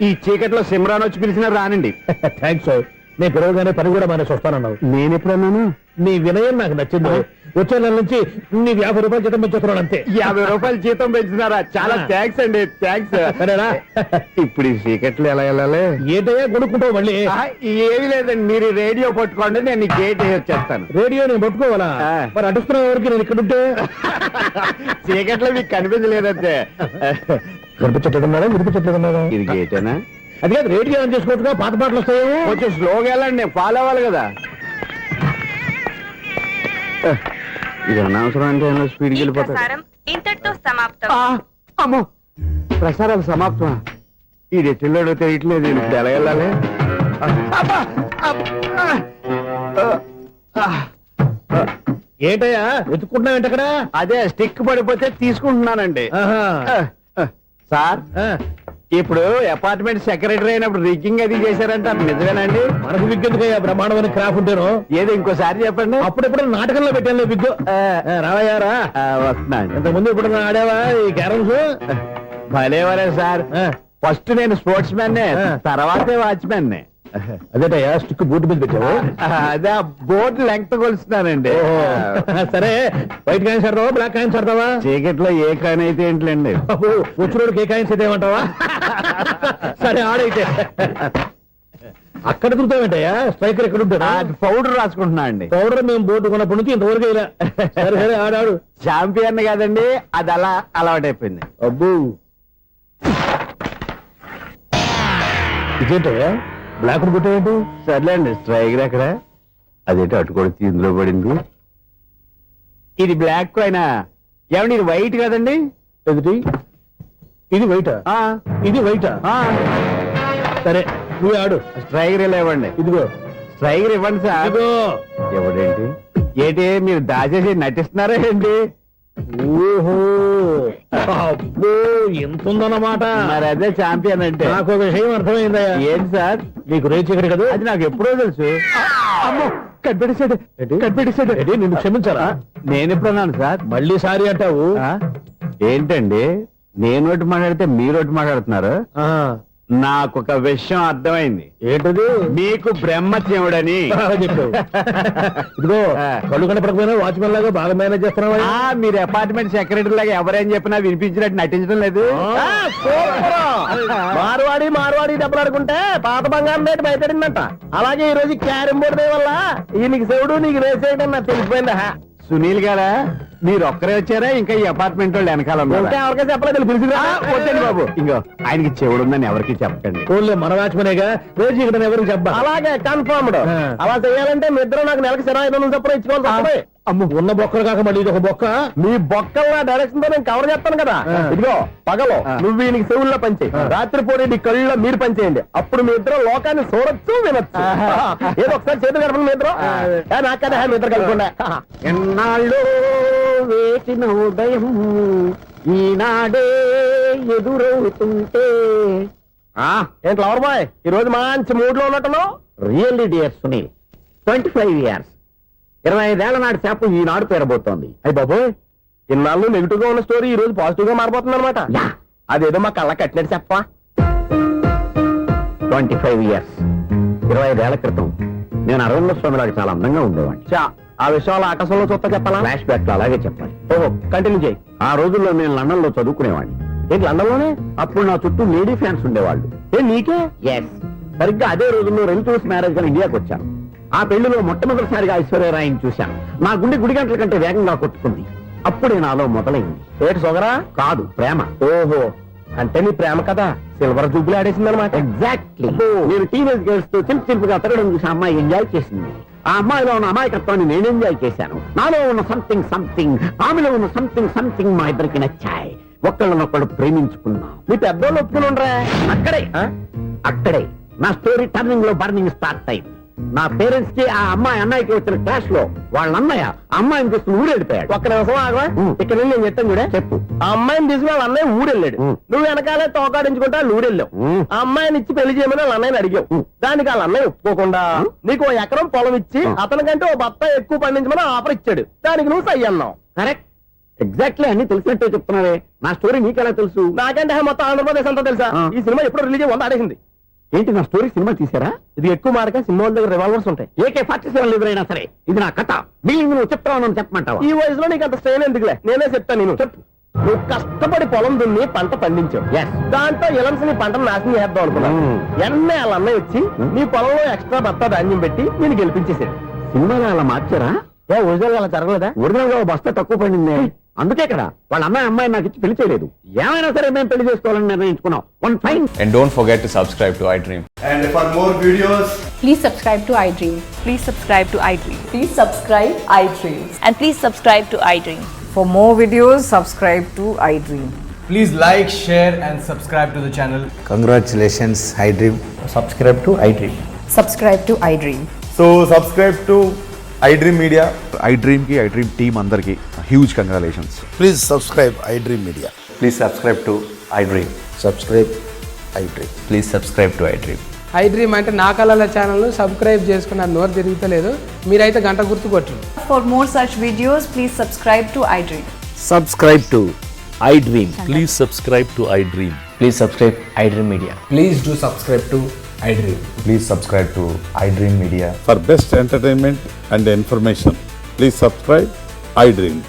ఈ చీకట్లో సిమ్రాన్ వచ్చి పిలిచినా రానండి. థ్యాంక్స్. నేను పిలవగానే పని కూడా మానేసి వస్తానన్నావు. నేను ఎప్పుడన్నాను? నీ వినయం నాకు నచ్చింది. వచ్చే నెల నుంచి నీ 50 రూపాయలు జీతం పెంచుతున్నాను అంతే. 50 రూపాయలు జీతం పెంచుతున్నారా? చాలా థ్యాంక్స్ అండి, థ్యాంక్స్. సరేనా? ఇప్పుడు ఈ చీకట్లు ఎలా వెళ్ళాలి? ఏంటయ్యా కొనుక్కుంటావు మళ్ళీ? ఏమీ లేదండి, మీరు రేడియో పట్టుకోండి, నేను గేట్ వచ్చేస్తాను. రేడియో నేను పట్టుకోవాలా? మరి అడుస్తున్న వరకు నేను ఇక్కడ ఉంటే చీకట్లో మీకు కనిపించలేదంతే. కనిపించట్లేదన్నారా వినిపించట్లేదన్నారా? ఇది గేటేనా? అది కాదు, రేడియో ఆన్ చేసుకోవచ్చుగా, పాత పాటలు వస్తాయేమో. కొంచెం స్లోగా వెళ్ళండి, నేను ఫాలో అవ్వాలి కదా. ఇది అనవసరం అంటే స్పీడ్కి వెళ్ళిపోతాడు. ఇంతటితో సమాప్తం. అమ్మో, ప్రసారాలు సమాప్తమా? ఈ రెట్టిల్లోడో తెలియట్లేదు, ఇప్పుడు ఎలా వెళ్ళాలి? ఏంటయ్యా వెతుక్కుంటున్నావు ఏంటక్కడ? అదే స్టిక్ పడిపోతే తీసుకుంటున్నానండి. సార్, ఇప్పుడు అపార్ట్మెంట్ సెక్రటరీ అయినప్పుడు రిగ్గింగ్ అది చేశారంటే అది నిజమేనండి? మనకు విగ్గెందుకయ్యా, బ్రహ్మాండమైన క్రాఫ్ ఉంటాను. ఏదో ఇంకోసారి చెప్పండి. అప్పుడెప్పుడు నాటకంలో పెట్టాను విగ్గు. రావయ్యారా? వస్తున్నాను. ఇంతకుముందు ఇప్పుడు ఆడావా ఈ క్యారమ్స్? భలేవరే సార్, ఫస్ట్ నేను స్పోర్ట్స్ మ్యాన్, తర్వాతే వాచ్మెన్. అదేటయ్యా స్టిక్ బూట్ మీద పెట్టావు? అదే బోర్డు లెంగ్త్ కొలుస్తున్నానండి. సరే, వైట్ కాయిన్స్ ఆడతావా బ్లాక్ కాయిన్స్ ఆడతావా? చీకట్లో ఏ కాయిన్ అయితే ఏంటండి? వచ్చినోడికి ఏ కాయిన్స్ అయితే ఏమంటావా? సరే ఆడైతే. అక్కడ తిరుగుతావేంటయ్యా? స్ట్రైకర్ ఎక్కడ ఉంటాడా? పౌడర్ రాసుకుంటున్నా అండి. పౌడర్ మేము బోర్డు కొన్నప్పటి నుంచి ఇంతవరకు ఇలా. సరే సరే ఆడాడు. ఛాంపియన్ కాదండి, అది అలా అలవాటైపోయింది. అబ్బు ఇదేంటయ్యా బ్లాక్ కొట్టేయండి. సర్లేండి, స్ట్రైకర్ ఎక్కడ? అదేంటి అటుకొడితే ఇందులో పడింది. ఇది బ్లాక్ అయినా ఏమండి, ఇది వైట్ కదండి? ఎదుటి ఇది వైటా? ఇది వైటా? సరే నువ్వు ఆడు. స్ట్రైకర్ ఇలా ఇవ్వండి. ఇదిగో స్ట్రైకర్ ఇవ్వండి సార్. ఇదిగో. ఎవడేంటి ఏంటి మీరు దాచేసి నటిస్తున్నారా ఏంటి? ఓహో అబ్బో ఎంత ఉందన్నమాట. మరి అదే ఛాంపియన్ అంటే. నాకు ఒక విషయం అర్థమైందయ్యా. ఏంటి సార్? నీకు రేచి ఎక్కడ కదా? అది నాకు ఎప్పుడో తెలుసు. అమ్మో, కనిపెట్టేశాడు. కనిపెట్టేశాడు. నిన్ను క్షమించాలా? నేను ఎప్పుడన్నాను సార్? మళ్ళీ సారీ అంటావు? ఏంటండి నేను ఒకటి మాట్లాడితే మీరు ఒకటి మాట్లాడుతున్నారు? నాకు ఒక విషయం అర్థమైంది. ఏంటది? మీకు బ్రహ్మత్యముడని చెప్పావు. ఇదిగో కళ్ళు కనపడకపోయినా వాచ్మెన్ లాగా బాగా మేనేజ్ చేస్తున్నావా? మీరు అపార్ట్మెంట్ సెక్రటరీ లాగా ఎవరేం చెప్పినా వినిపించినట్టు నటించడం లేదు. మార్వాడి దెబ్బలాడుకుంటే పాత బంగారం రేటు బయటడిందంట. అలాగే ఈ రోజు క్యారం బోర్డు వల్ల నీకు శివుడు నీకు రేసేయడం నాకు తెలిసిపోయిందా? సునీల్ గారా, మీరు ఒక్కరే వచ్చారా? ఇంకా ఈ అపార్ట్మెంట్ వాళ్ళు వెనకాల ఉన్నారా? ఎవరికైనా చెప్పలేదు, పిలిచిరా. వద్దండి బాబు, ఇంకో ఆయనకి చెవుడుందని ఎవరికి చెప్పకండి. ఫోన్లే మన వాచ్మెనేగా రోజు ఇక్కడ ఎవరికి చెప్పా. అలాగే కన్ఫర్మ్డ్. అలా చేయాలంటే మీ ఇద్దరు నాకు నెలకి 500 చొప్పున ఇచ్చుకోవాలి. అమ్మ ఉన్న బొక్కలు కాక మళ్ళీ ఇది ఒక బొక్క. మీ బొక్కల డైరెక్షన్ తో నేను కవర్ చేస్తాను కదా. ఇదిగో పగలో నువ్వు వీనికి చెవుల్లో పనిచేయి, రాత్రిపూట నీ కళ్ళలో మీరు పనిచేయండి. అప్పుడు మీ ఇద్దరు లోకాన్ని చూడొచ్చు వినొచ్చు. ఏదో ఒకసారి చేతులు కలపండి మీ ఇద్దరు. నాకదే మీ ఇద్దరు కలపకుండా. ఎన్నాళ్ళు వేసిన ఉదయం ఈనాడే ఎదురవుతుంటే. ఏంటి లవర్ బాయ్, ఈ రోజు మంచి మూడ్ లో ఉన్నట్టున్నావు? రియల్లీ డియర్ సునీల్, 25 years 25 ఏళ్ల నాటి చేప ఈనాడు పేరబోతోంది. అయ్యి బాబోయ్, ఇన్నాళ్ళు నెగిటివ్ గా ఉన్న స్టోరీ ఈ రోజు పాజిటివ్ గా మారిపోతుంది అనమాట. అదేదో మా కళ్ళ కట్టినట్టు చెప్పా. 25 years 25 ఏళ్ల క్రితం నేను అరవింద స్వామి లాగా చాలా అందంగా ఉండేవాడిని. ఆ విషయాలు ఆకాశంలో చూస్తా చెప్పాలా? ఫ్లాష్ బ్యాక్ లో అలాగే చెప్పాలి. ఓహో, కంటిన్యూ చేయి. ఆ రోజుల్లో నేను లండన్ లో చదువుకునేవాడిని. ఏంటి లండన్ లోనే? అప్పుడు నా చుట్టూ లేడీ ఫ్యాన్స్ ఉండేవాళ్ళు. నీకే? ఎస్, సరిగ్గా అదే రోజుల్లో రిలేటివ్స్ మ్యారేజ్ గా ఇండియాకి వచ్చాను. ఆ పెళ్లిలో మొట్టమొదటిసారిగా ఐశ్వర్యరాయని చూశాను. నా గుండె గుడి గంటల కంటే వేగంగా కొట్టుకుంది. అప్పుడే నాలో మొదలైంది. ఏటి సొగరా? కాదు, ప్రేమ. ఓహో, అంటే నీ ప్రేమ కదా సిల్వర్ జూబ్లీ ఆడేసింది అనమాట. ఎగ్జాక్ట్లీ. నేను టీనేజ్ గర్ల్స్ తో చిలుపుగా తిరగడం చూసి అమ్మాయి ఎంజాయ్ చేసింది. ఆ అమ్మాయిలో ఉన్న అమాయకత్వాన్ని నేను ఎంజాయ్ చేశాను. నాలో ఉన్న సంథింగ్ ఆమెలో ఉన్న సంథింగ్ మా ఇద్దరికి నచ్చాయి. ఒక్కళ్ళనొక్కడు ప్రేమించుకున్నాం. నీ పెద్దోళ్ళు ఒప్పుకుని ఉండరా? అక్కడే నా స్టోరీ టర్నింగ్ లో బర్నింగ్ స్టార్ట్ అయింది. నా పేరెంట్స్ కి ఆ అమ్మాయి అన్నయ్యకి వచ్చిన క్లాష్ లో వాళ్ళ అన్నయ్య అమ్మాయిని తీసుకుని ఊరెళ్ళిపోయాడు. ఒక్క నిమిషం ఆగవా? ఇక్కడ నుండి నేను చెప్తాను కూడా. చెప్పు. ఆ అమ్మాయిని తీసుకుని వాళ్ళ అన్నయ్య ఊరెళ్ళాడు. నువ్వు వెనకాలే తోకాడించుకుంటా ఊరెళ్ళావు. ఆ అమ్మాయిని ఇచ్చి పెళ్లి చేయమని వాళ్ళ అన్నయ్యని అడిగావు. దానికి వాళ్ళ అన్నయ్య ఒప్పుకోకుండా నీకు 1 ఎకరం పొలం ఇచ్చి అతనికంటే 1 బత్త ఎక్కువ పండించమని ఆఫర్ ఇచ్చాడు. దానికి నువ్వు సై అన్నావు. కరెక్ట్, ఎగ్జాక్ట్లీ అన్ని తెలిసినట్టే చెప్తున్నావే. నా స్టోరీ నీకెలా తెలుసు? నాకంటే మొత్తం ఆంధ్రప్రదేశ్ అంతా తెలుసా? ఈ సినిమా ఎప్పుడు రిలీజ్ 100 ఆడేసింది. ఏంటి, నా స్టోరీ సినిమా తీసారా? ఇది ఎక్కువ మార్గా సినిమా వాళ్ళ దగ్గర రివాల్వర్స్ ఉంటాయి. AK-47 ఎదురైనా సరే ఇది నా కథ. బిల్డింగ్ నువ్వు చెప్తావు చెప్పమంటావా? ఈ వయసులో నీకు అంత స్ట్రెయిన్ ఎందుకులే, నేనే చెప్తాను. నేను చెప్పు. నువ్వు కష్టపడి పొలం దున్ని పంట పండించావు. దాంతో ఇలమ్స్ నీ పంటను నాశనం చేద్దాం అనుకున్నావు. ఎన్నే వాళ్ళ అన్నయ్య వచ్చి నీ పొలంలో ఎక్స్ట్రా బత్తా ధాన్యం పెట్టి నేను గెలిపించేసాడు. సినిమాలో అలా మార్చారా? ఒరిజినల్ అలా జరగలేదా? ఒరిజినల్ గా బస్తా తక్కువ పడింది. అందుకే కదా వాళ్ళ అమ్మాయి నాకు ఇచ్చి పెళ్లి చేయలేదు. ఏమైనా సరే మేము పెళ్లి చేసుకోవాలని నిర్ణయించుకున్నాం. One fine. And don't forget to subscribe to iDream. And for more videos, Please subscribe to iDream. Please subscribe to iDream. Please subscribe iDream. And please subscribe to iDream. For more videos, subscribe to iDream. please like, share and subscribe to the channel. Congratulations, iDream. Subscribe to iDream. Subscribe to iDream. So subscribe to iDream Media. iDream की iDream team अंदर की huge congratulations. Please subscribe iDream Media. Please subscribe to iDream. Subscribe iDream. Please subscribe to iDream. iDream అంటే నా కళల ఛానల్ సబ్స్క్రైబ్ చేసుకున్న నోరు తిరుగుతలేదు. మీరైతే గంట గుర్తు కొట్టండి. For more such videos, please subscribe to iDream. Subscribe to iDream. Please subscribe to iDream. Please subscribe iDream Media. Please do subscribe to iDream. Please subscribe to iDream Media. For best entertainment and information, please subscribe iDream.